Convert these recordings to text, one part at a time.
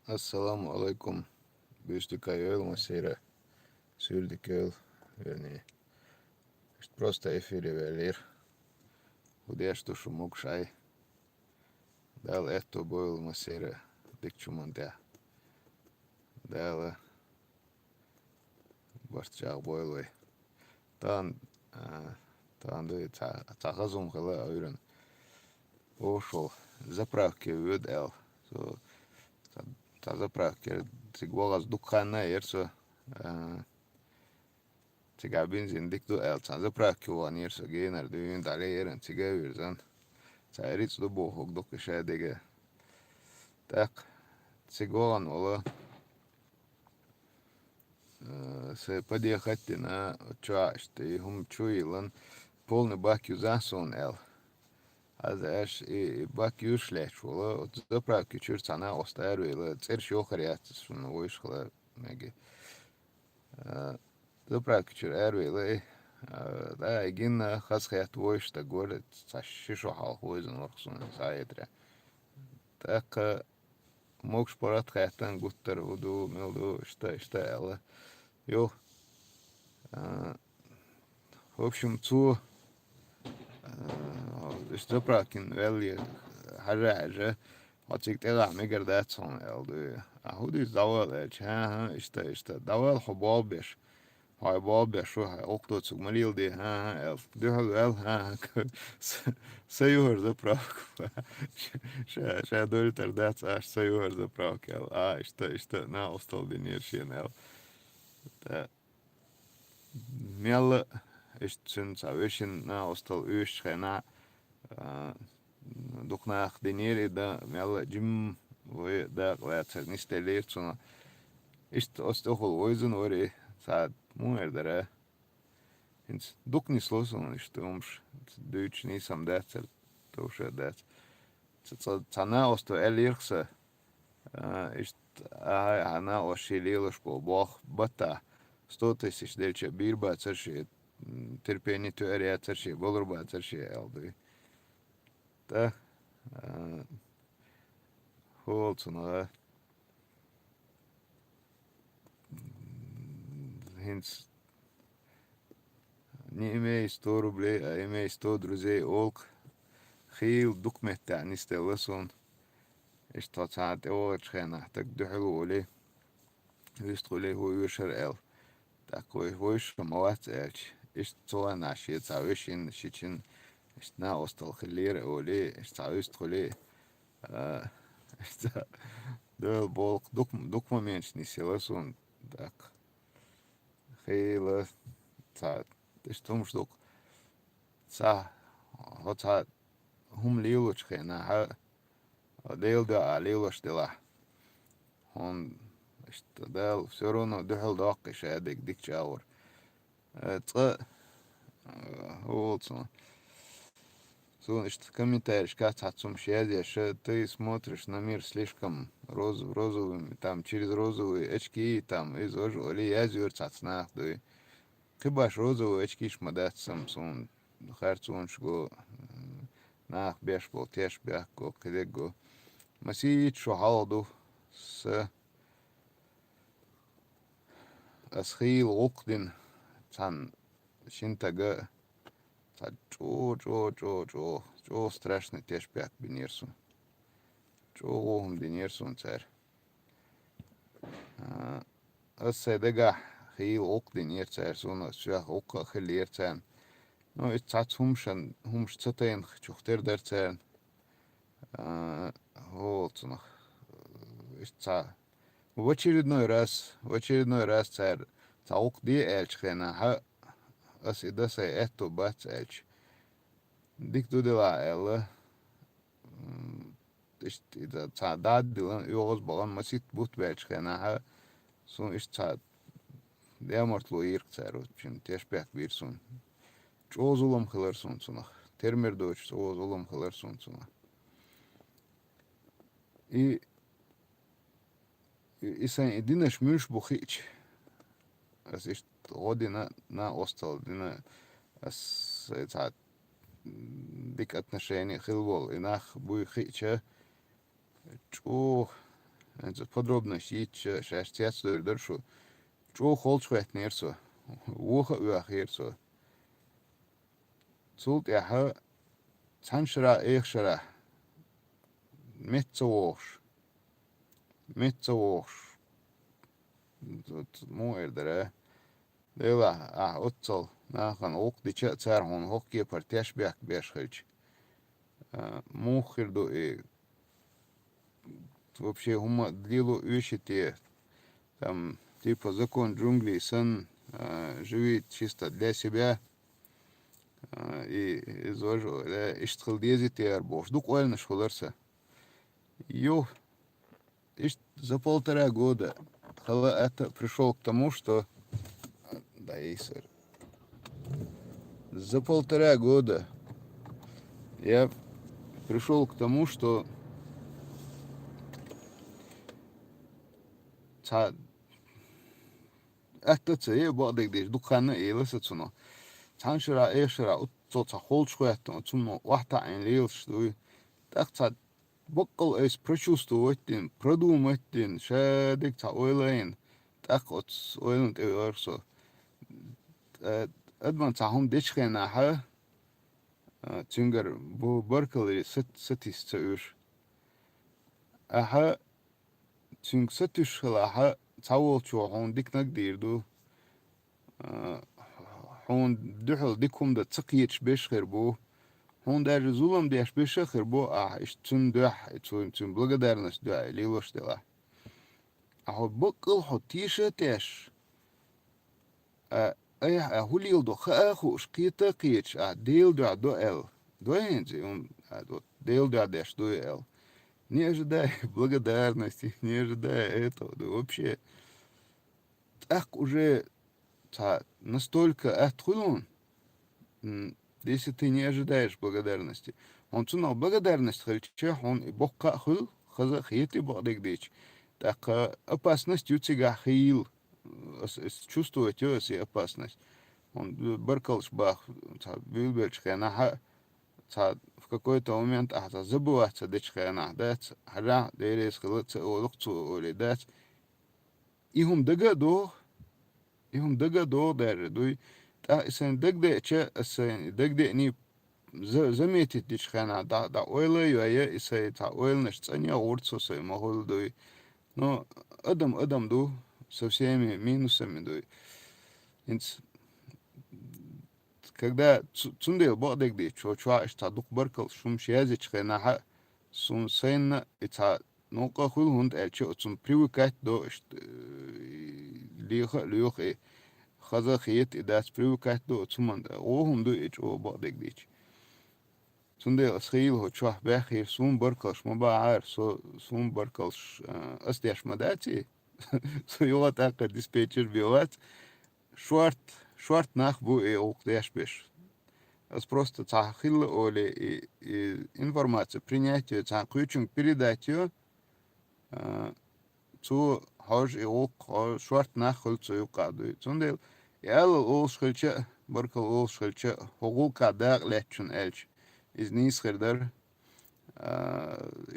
Assalamu alaikum. Büyüstük ayol masira. Sürdük yol. Yani işte просто эфире verir. Hudеш tu şumuk şay. Dal etto boyul masira. Dikçuman da. Dal başçak boyul ve. Tan tan da tağazum kala öğren. O şol. Zapravke öd el. So ta zapravke sigvogaz dukkana yerso. Tiga benzin dik du el. Ta zapravke wan yerso gener düğün dale yeren tiga verzan. Sairit do bohog do kışadege. Так, Циган, ола, се подъехать на чаште, и хум чуилан, полный бак юзасон эл. Az эш и бак юшлеч, ола, от заправки чурцана остару, или цер шохарят, сун вышла, меги. Заправки чур эру, или, да, игин хасхят вышта город, сашишо халхуизен орксун, саетре. Так, мокш парат хайтан гуттер уду, милду, что, эл. Jo, в общем, استبراكن velje harage had ik tegen meger dat zo'n elde. Hoe die dawel ha işte dawel hobabes. Hay babes şu hay okto çok malil de el de el sayıyor da prak. Şey dölter dat sayıyor da prak el. İşte ne ostal denir şey el. Mel ist sind zawischen na ostal üschena duknaq denir da mel jim ve da qlatsa nistelir sonra ist ostokol oyzun ori saat muerdere ins duknis losun işte umş Deutsch nisam datser tosha dat tsana osto elirksa ist ana oshililosh po boh bata 100 тысяч дельче бирба церши терпени туэрия церши болурба церши алды. Та холцуна хинц не имей 100 рублей, а имей 100 друзей олк. Хил документа нистеласон. Что цаат олчхена так духлули. Виструли ху юшер эл. Такой войш мават элч. Что наши цавишин шичин na ostal geleren oli sta ustgole sta de bolk documents ni selasun dak hele ta stumst dok sa hot ha hum leeuwt gena ha deel de leeuwt de la hon sta del все равно дохл док шадик дик чаур ца holson. Значит, в комментариях отцом что ты смотришь на мир слишком розовыми, там через розовые очки, там из ожоли я зюрцацнах, да. Хибаш розовые очки шмадат самсон, харцун шго, нах беш бол теш бяко, кедего. Масит шохалду с асхил окдин, цан шинтага. Чо страшный теж пяк бинерсун. Чо лохум бинерсун цар. Асседега хил ок динер цар сона сюах окка хилер цан. Но и цац хумш цатен чухтер дер цан. Холцунах. Ца. В очередной раз цар цаук ди эльчхена ха асидаса эту бац эльч. Diktu de la ela işte da ta dilan yoğuz balan masit but belçkena ha son işte demortlu irkçero çin teşbek bir son çoğuzulum kılar son sona termer doç çoğuzulum kılar son sona isen idinaş mülş bu hiç as işte odina na ostal dina as ta дик отношения хилвол инах буй хича чу подробность ич шерстец дөршо. Чо холчвет нерсо. Воха уахерсо. Цулт яха цаншра эхшра. Metsoors. Metsoors. Moerdere. Dela otsal. Nahan ook die chat hon hockey per tashback beschilch. Мухер до вообще хума делу ищите там типа закон джунглей сын живет чисто для себя и изложил иштхал дезит арбош дук ойна шхоларса ё за 1,5 года это пришел к тому, что да и сэр за 1,5 года я пришел к тому, что это цель бодик диш духана илесацуно цаншра эшра утцо холчхуэтно цумно вахта ин лилштуй так ца боккол эс прочувствовать продумать шадик ца ойлайн так от ойлн теорсо адман цахум дичхена ха цунгер бу беркли сетис цуш аха цунг сетиш ха цаолчо хон дикнак дирду هون دحل ديكم ده تقيتش بيشخر بو هون دار زولم ديش بيشخر بو اش تون دح تون بلغدارنس ده ليلوش دلا اهو بقل هو تيشتش اي هوليل دو خاخو شقيتا قيتش ديل دو ال دوينجي он дел дядеш дуэл. Не ожидай благодарности, не ожидай этого, да вообще так уже настолько отхулун, если ты не ожидаешь благодарности. Он цунал благодарность хальче, он и бокка хул, хаза хети бодик дич. Так опасность у тебя хил, чувствовать и опасность. Он баркалш бах, билбельч хена, в какой-то момент забываться дичхена, дать, хара, дерес хилца, олукцу, или дать. Ихум дагадо, ihum daga do der du sen dagde che sen dagde ni заметить дичхана да ойла я и сей та ойлнеш цаня урцо сей могол du но адам ду со всеми минусами du инц когда цундел бодек ди чочва ста дук баркал шум шязе чхена ха сун сен ита нука хул хунд элчо цун привыкать до лиха خذا خيط إداس привыкать до цуманда оهم до ич о бодек дич цунде асхил ho чвах бахир сум баркалш мабаар сум баркалш астяш мадати so йога така диспетчер биоват шварт нах бу окдяш беш as просто цахил оле информацию принятие цахучунг передать ее zu hoj ook zwart nachhol zu yuqadu zundel yal ol schilche barkal ol schilche hogul kadar lechun elch iz nis khirder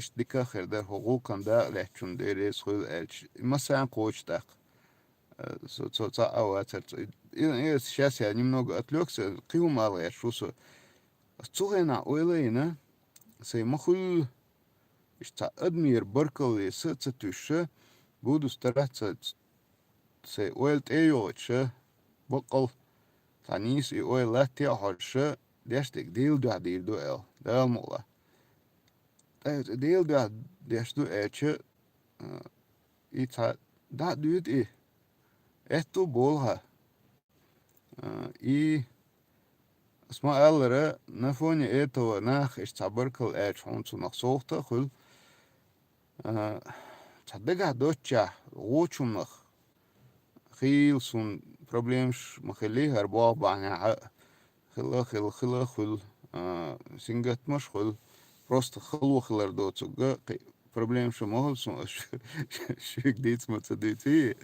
ishdika khirder hogul kanda lechun deres khul elch masan qochtaq so awatert сейчас я немного отвлекся qimал я шусу цугена ойлайна сей махул ишта адмир баркал сацатуша буду стараться се уэлт эйоче бокол танис и уэлат я хорше дяштик дил дуэл дал мола дил дяшту эче и та да дует и эту болха и смаалра на фоне этого нах иштабаркал эч хонцу нахсохта хул صدقها دوتشا ووشمخ خيل سون بروبليمش مخليها ربوع بعنى خل سنجت مش خل просто خلو خلر دوتسو проблем что могут шик дить мацадити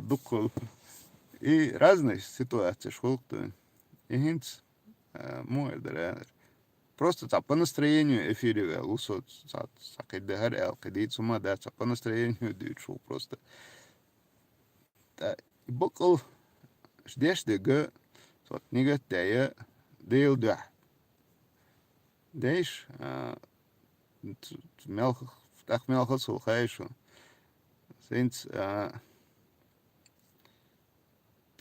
дукол и разные ситуации шхолктун и хинц моер дерер просто по настроению эфире лусот сакиде хар эл кидит сума да по настроению дют шо просто. Та бокол ждешь дега вот нига тая дейл да. Деш мелх так мелх сулхайшу. Сенс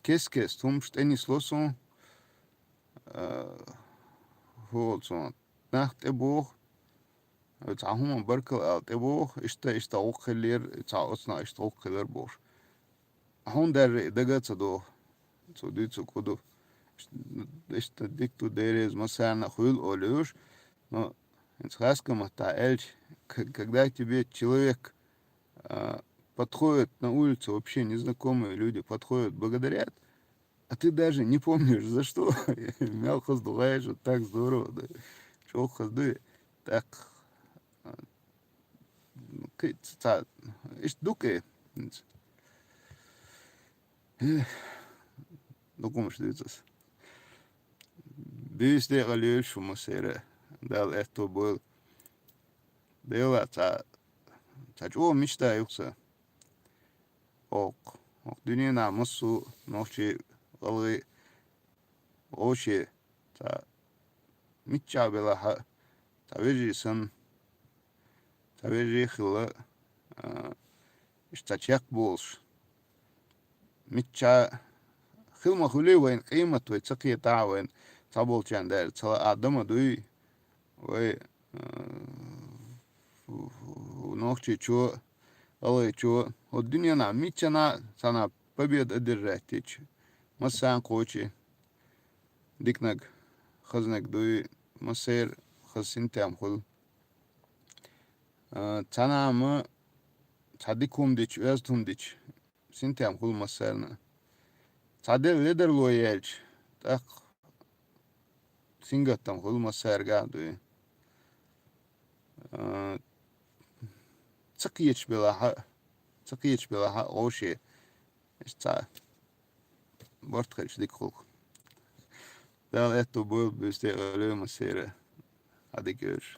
кескес тум штенис лосун holson nacht eboch ta hum barkel alt eboch ist auch gelir ta osna ist auch gelir boch hon der dagat so dit so kudo ist dik tu deres masana хул олюш но инсхаском та эльч когда тебе человек подходит на улицу, вообще незнакомые люди подходят, благодарят, а ты даже не помнишь, за что. Мяу хоздуваешь, вот так здорово, да. Чего хозды, так, ишь дуке. Докумыш дивитас. Бюсте галюш шумасера, дал это был. Дела чего мечтаются. Ок dünya musu noşi alı oşi ta mitça bela ha taveji hıla işte çek boş mitça hılma hılı ve kıymet ve çakıya taven tabol çender çala adama duy ve noşi ço alı ço o dünya mitça sana победа одержать течь. Масан кочи. Дикнаг хазнаг дуй масер хасинтям хул. Цанамы цадикум дич, вязтум дич. Синтям хул масерна. Цадел ледер лояльч. Так сингаттам хул масерга дуй. Цакиеч бела ха оши. İşte bort karıştık kul. Daha et bu büste ölüm seyre. Hadi görüş.